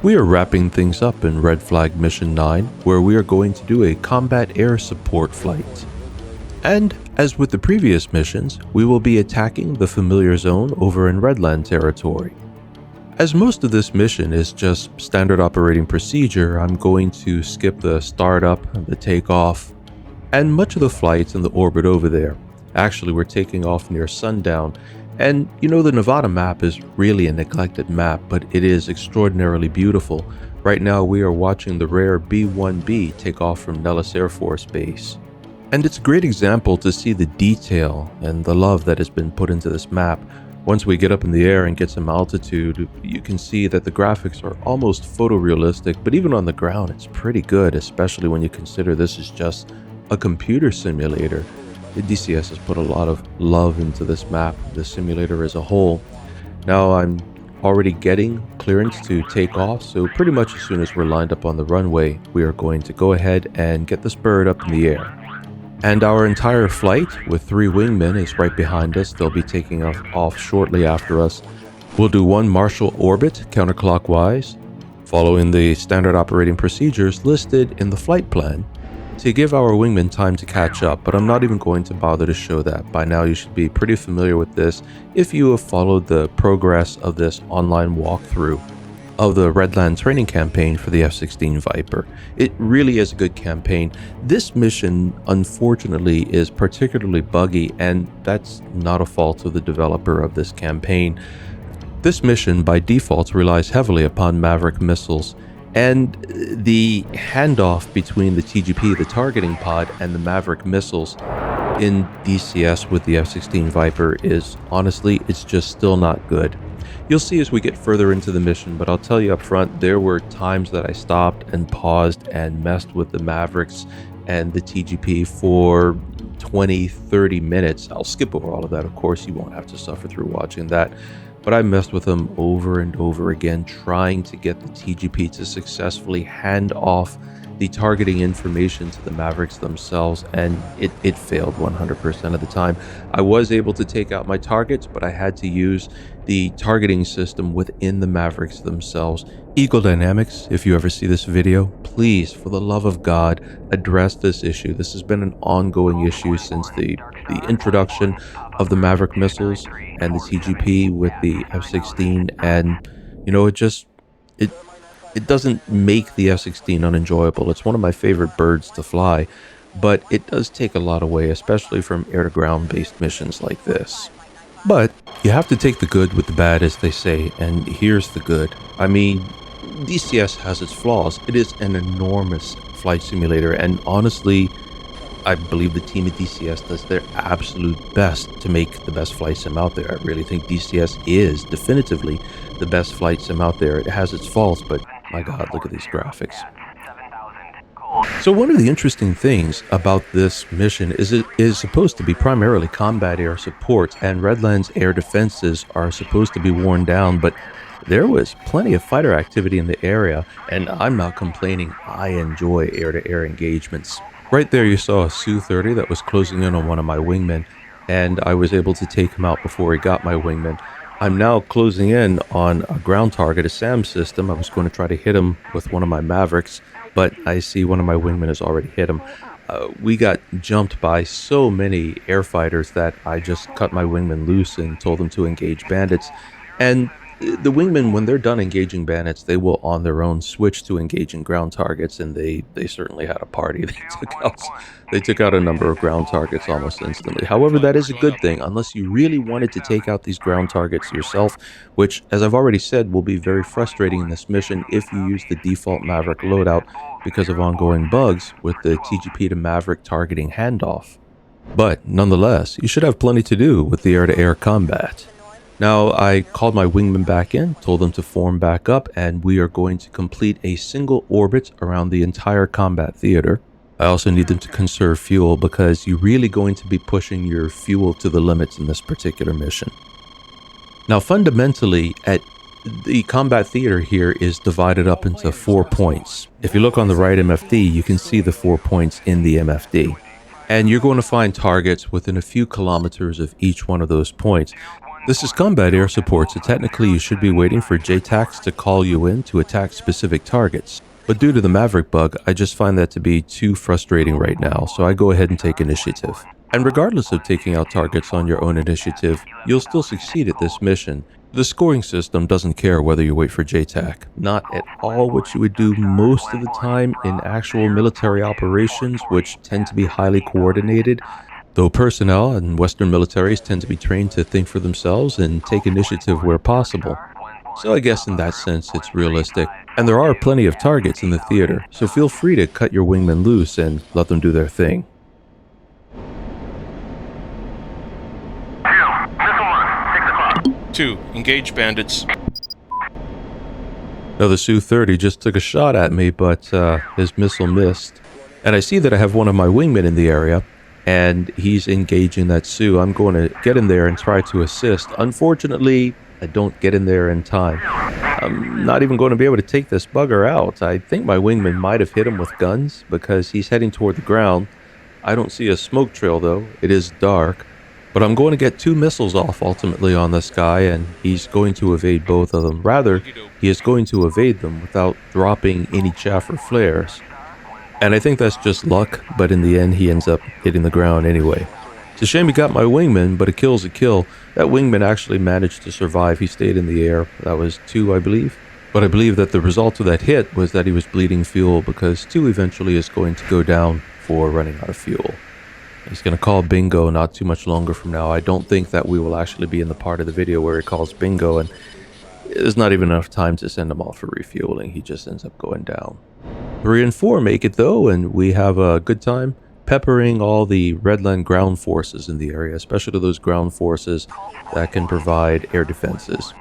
We are wrapping things up in Red Flag Mission 9, where we are going to do a combat air support flight. And, as with the previous missions, we will be attacking the familiar zone over in Redland territory. As most of this mission is just standard operating procedure, I'm going to skip the startup, the takeoff, and much of the flights in the orbit over there. Actually, we're taking off near sundown, and you know the Nevada map is really a neglected map, but it is extraordinarily beautiful. Right now we are watching the rare B-1B take off from Nellis Air Force Base. And it's a great example to see the detail and the love that has been put into this map. Once we get up in the air and get some altitude, you can see that the graphics are almost photorealistic, but even on the ground it's pretty good, especially when you consider this is just a computer simulator. The DCS has put a lot of love into this map, the simulator as a whole. Now I'm already getting clearance to take off, so pretty much as soon as we're lined up on the runway, we are going to go ahead and get this bird up in the air. And our entire flight with 3 wingmen is right behind us. They'll be taking off shortly after us. We'll do 1 Marshall orbit counterclockwise, following the standard operating procedures listed in the flight plan, to give our wingmen time to catch up, but I'm not even going to bother to show that. By now you should be pretty familiar with this if you have followed the progress of this online walkthrough of the Redland training campaign for the F-16 Viper. It really is a good campaign. This mission, unfortunately, is particularly buggy, and that's not a fault of the developer of this campaign. This mission, by default, relies heavily upon Maverick missiles, and the handoff between the TGP, the targeting pod, and the Maverick missiles in DCS with the F-16 Viper is, honestly, it's just still not good. You'll see as we get further into the mission, but I'll tell you up front, there were times that I stopped and paused and messed with the Mavericks and the TGP for 20-30 minutes. I'll skip over all of that, of course, you won't have to suffer through watching that. But I messed with them over and over again, trying to get the TGP to successfully hand off the targeting information to the Mavericks themselves, and it failed 100% of the time. I was able to take out my targets, but I had to use the targeting system within the Mavericks themselves. Eagle Dynamics, if you ever see this video, please, for the love of God, address this issue. This has been an ongoing issue since the introduction of the Maverick missiles and the TGP with the F-16, and you know, it doesn't make the F-16 unenjoyable. It's one of my favorite birds to fly, but it does take a lot away, especially from air-to-ground based missions like this. But you have to take the good with the bad, as they say, and here's the good. I mean, DCS has its flaws. It is an enormous flight simulator, and honestly, I believe the team at DCS does their absolute best to make the best flight sim out there. I really think DCS is definitively the best flight sim out there. It has its faults, but my God, look at these graphics. So one of the interesting things about this mission is it is supposed to be primarily combat air support, and Redland's air defenses are supposed to be worn down, but there was plenty of fighter activity in the area, and I'm not complaining. I enjoy air-to-air engagements. Right there you saw a Su-30 that was closing in on one of my wingmen, and I was able to take him out before he got my wingman. I'm now closing in on a ground target, a SAM system. I was going to try to hit him with one of my Mavericks, but I see one of my wingmen has already hit him. We got jumped by so many air fighters that I just cut my wingman loose and told them to engage bandits. And the wingmen, when they're done engaging bandits, they will on their own switch to engaging ground targets, and they certainly had a party. They took out a number of ground targets almost instantly. However, that is a good thing, unless you really wanted to take out these ground targets yourself, which, as I've already said, will be very frustrating in this mission if you use the default Maverick loadout because of ongoing bugs with the TGP to Maverick targeting handoff. But nonetheless, you should have plenty to do with the air-to-air combat. Now, I called my wingman back in, told them to form back up, and we are going to complete a single orbit around the entire combat theater. I also need them to conserve fuel because you're really going to be pushing your fuel to the limits in this particular mission. Now, fundamentally, the combat theater here is divided up into 4 points. If you look on the right MFD, you can see the 4 points in the MFD. And you're going to find targets within a few kilometers of each one of those points. This is combat air support, so technically you should be waiting for JTACs to call you in to attack specific targets. But due to the Maverick bug, I just find that to be too frustrating right now, so I go ahead and take initiative. And regardless of taking out targets on your own initiative, you'll still succeed at this mission. The scoring system doesn't care whether you wait for JTAC. Not at all what you would do most of the time in actual military operations, which tend to be highly coordinated. Though personnel and Western militaries tend to be trained to think for themselves and take initiative where possible. So I guess in that sense it's realistic. And there are plenty of targets in the theater, so feel free to cut your wingmen loose and let them do their thing. 2. Engage bandits. Now the Su-30 just took a shot at me, but his missile missed. And I see that I have one of my wingmen in the area, and he's engaging that Su. I'm going to get in there and try to assist. Unfortunately, I don't get in there in time. I'm not even going to be able to take this bugger out. I think my wingman might have hit him with guns because he's heading toward the ground. I don't see a smoke trail though. It is dark. But I'm going to get 2 missiles off ultimately on this guy, and he's going to evade both of them. Rather, he is going to evade them without dropping any chaff or flares. And I think that's just luck, but in the end he ends up hitting the ground anyway. It's a shame he got my wingman, but a kill's a kill. That wingman actually managed to survive. He stayed in the air. That was 2, I believe. But I believe that the result of that hit was that he was bleeding fuel, because 2 eventually is going to go down for running out of fuel. He's going to call bingo not too much longer from now. I don't think that we will actually be in the part of the video where he calls bingo, and there's not even enough time to send him off for refueling. He just ends up going down. 3 and 4 make it though, and we have a good time peppering all the Redland ground forces in the area, especially those ground forces that can provide air defenses.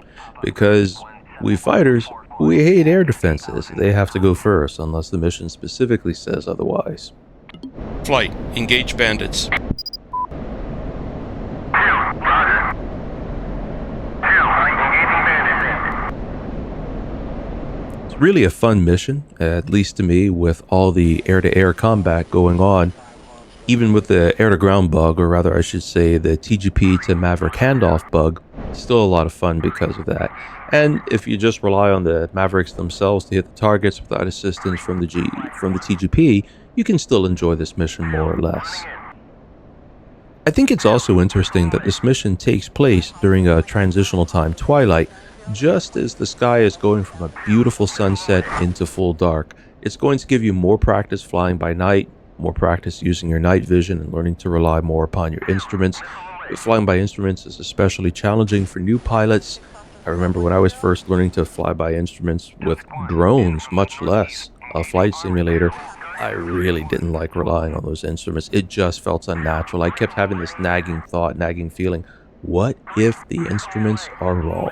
Because we fighters, we hate air defenses. They have to go first unless the mission specifically says otherwise. Flight. Engage bandits. It's really a fun mission, at least to me, with all the air-to-air combat going on. Even with the air-to-ground bug, or rather I should say the TGP to Maverick handoff bug, still a lot of fun because of that. And if you just rely on the Mavericks themselves to hit the targets without assistance from the TGP, you can still enjoy this mission more or less. I think it's also interesting that this mission takes place during a transitional time twilight, just as the sky is going from a beautiful sunset into full dark. It's going to give you more practice flying by night, more practice using your night vision and learning to rely more upon your instruments. Flying by instruments is especially challenging for new pilots. I remember when I was first learning to fly by instruments with drones, much less a flight simulator, I really didn't like relying on those instruments. It just felt unnatural. I kept having this nagging thought, nagging feeling, what if the instruments are wrong?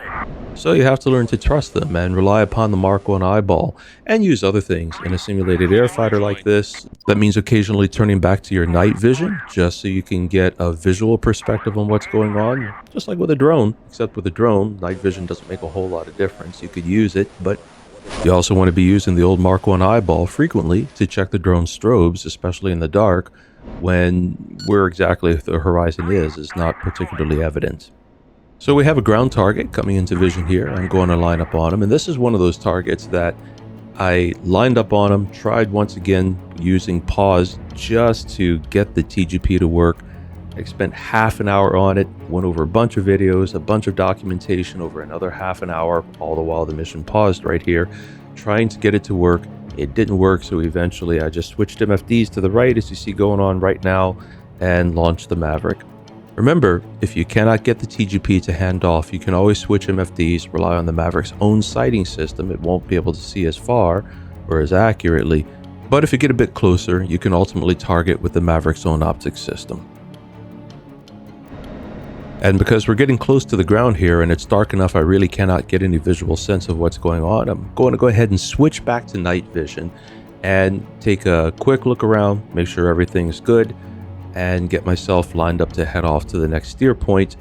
So you have to learn to trust them and rely upon the Mark 1 eyeball and use other things. In a simulated airfighter like this, that means occasionally turning back to your night vision just so you can get a visual perspective on what's going on. Just like with a drone, except with a drone, night vision doesn't make a whole lot of difference. You could use it, but you also want to be using the old Mark 1 eyeball frequently to check the drone's strobes, especially in the dark, when where exactly the horizon is not particularly evident. So we have a ground target coming into vision here. I'm going to line up on him, and this is one of those targets that I lined up on him, tried once again using pause just to get the TGP to work. I spent half an hour on it, went over a bunch of videos, a bunch of documentation over another half an hour, all the while the mission paused right here, trying to get it to work. It didn't work, so eventually I just switched MFDs to the right, as you see going on right now, and launched the Maverick. Remember, if you cannot get the TGP to hand off, you can always switch MFDs, rely on the Maverick's own sighting system. It won't be able to see as far or as accurately, but if you get a bit closer, you can ultimately target with the Maverick's own optics system. And because we're getting close to the ground here and it's dark enough, I really cannot get any visual sense of what's going on. I'm going to go ahead and switch back to night vision and take a quick look around, make sure everything's good, and get myself lined up to head off to the next steer point.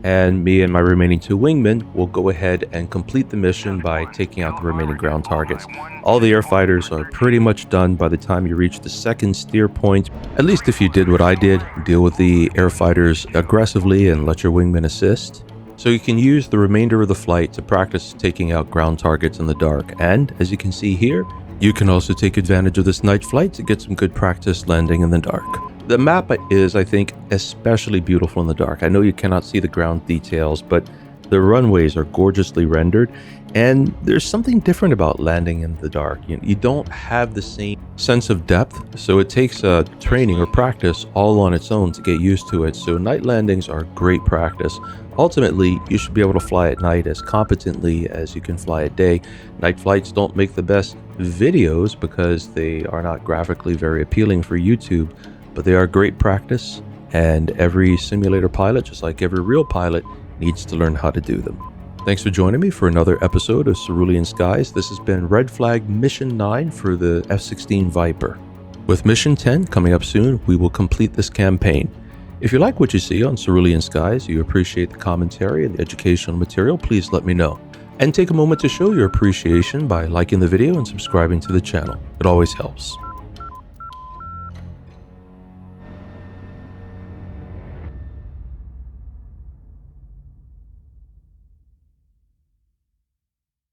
And me and my remaining 2 wingmen will go ahead and complete the mission by taking out the remaining ground targets. All the airfighters are pretty much done by the time you reach the second steer point. At least if you did what I did, deal with the airfighters aggressively and let your wingmen assist. So you can use the remainder of the flight to practice taking out ground targets in the dark. And as you can see here, you can also take advantage of this night flight to get some good practice landing in the dark. The map is, I think, especially beautiful in the dark. I know you cannot see the ground details, but the runways are gorgeously rendered, and there's something different about landing in the dark. You don't have the same sense of depth, so it takes training or practice all on its own to get used to it. So night landings are great practice. Ultimately, you should be able to fly at night as competently as you can fly at day. Night flights don't make the best videos because they are not graphically very appealing for YouTube, but they are great practice, and every simulator pilot, just like every real pilot, needs to learn how to do them. Thanks for joining me for another episode of Cerulean Skies. This has been Red Flag Mission 9 for the F-16 Viper. With Mission 10 coming up soon, we will complete this campaign. If you like what you see on Cerulean Skies, you appreciate the commentary and the educational material, please let me know. And take a moment to show your appreciation by liking the video and subscribing to the channel. It always helps.